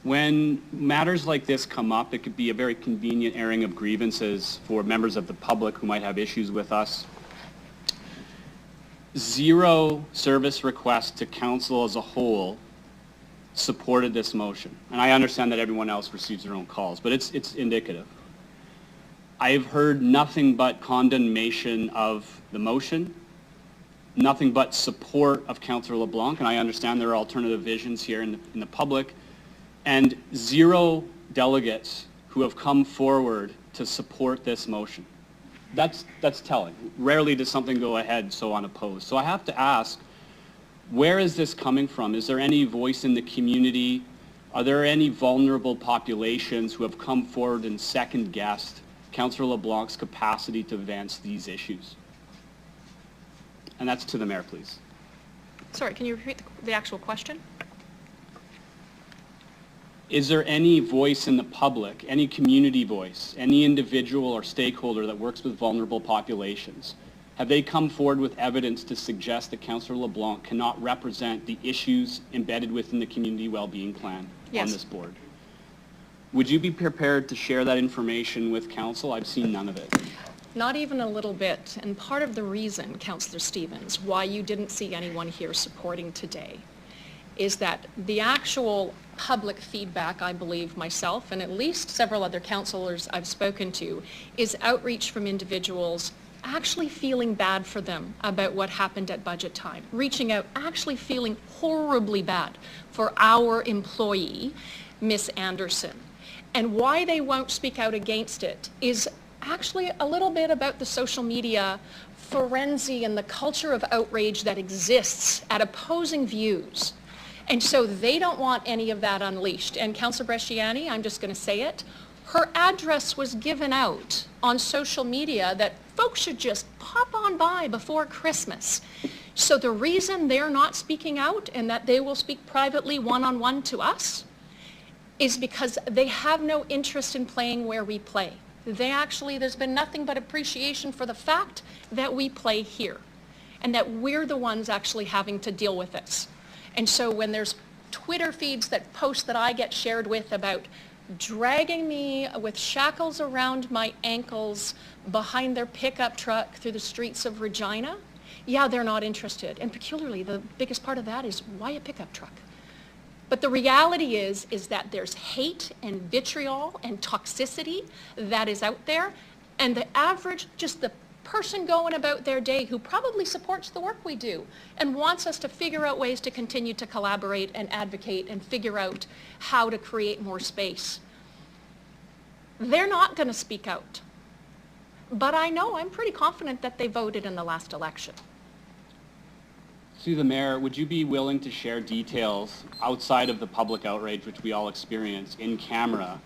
When matters like this come up, it could be a very convenient airing of grievances for members of the public who might have issues with us. 0 service requests to council as a whole supported this motion. And I understand that everyone else receives their own calls, but it's indicative. I have heard nothing but condemnation of the motion, nothing but support of Councillor LeBlanc, and I understand there are alternative visions here in the public, and 0 delegates who have come forward to support this motion. That's telling. Rarely does something go ahead so unopposed. So I have to ask, where is this coming from? Is there any voice in the community? Are there any vulnerable populations who have come forward and second-guessed Councillor LeBlanc's capacity to advance these issues? And that's to the Mayor, please. Sorry, can you repeat the actual question? Is there any voice in the public, any community voice, any individual or stakeholder that works with vulnerable populations? Have they come forward with evidence to suggest that Councillor LeBlanc cannot represent the issues embedded within the community well-being plan on this board? Would you be prepared to share that information with council? I've seen none of it. Not even a little bit. And part of the reason, Councillor Stevens, why you didn't see anyone here supporting today is that the actual public feedback, I believe myself and at least several other councillors I've spoken to, is outreach from individuals actually feeling bad for them about what happened at budget time, reaching out, actually feeling horribly bad for our employee, Miss Anderson. And why they won't speak out against it is actually a little bit about the social media frenzy and the culture of outrage that exists at opposing views. And so they don't want any of that unleashed. And Councillor Bresciani, I'm just going to say it, her address was given out on social media that folks should just pop on by before Christmas. So the reason they're not speaking out and that they will speak privately one-on-one to us is because they have no interest in playing where we play. They actually, there's been nothing but appreciation for the fact that we play here and that we're the ones actually having to deal with this. And so when there's Twitter feeds that post that I get shared with about dragging me with shackles around my ankles behind their pickup truck through the streets of Regina, yeah, they're not interested. And peculiarly, the biggest part of that is why a pickup truck? But the reality is that there's hate and vitriol and toxicity that is out there, and the average, just the person going about their day who probably supports the work we do and wants us to figure out ways to continue to collaborate and advocate and figure out how to create more space. They're not going to speak out. But I know, I'm pretty confident that they voted in the last election. Through the Mayor, would you be willing to share details outside of the public outrage which we all experience in camera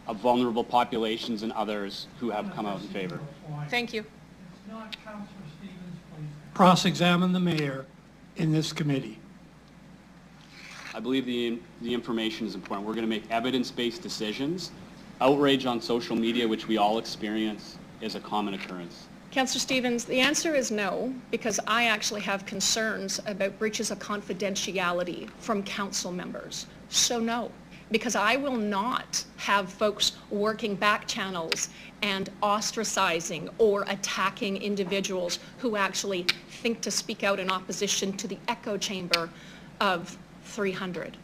of vulnerable populations and others who have come out in favor? Thank you. It's not Councillor Stevens, please. Cross-examine the Mayor in this committee. I believe the information is important. We're going to make evidence-based decisions. Outrage on social media, which we all experience, is a common occurrence. Councillor Stevens, the answer is no, because I actually have concerns about breaches of confidentiality from council members. So no, because I will not have folks working back channels and ostracizing or attacking individuals who actually think to speak out in opposition to the echo chamber of 300.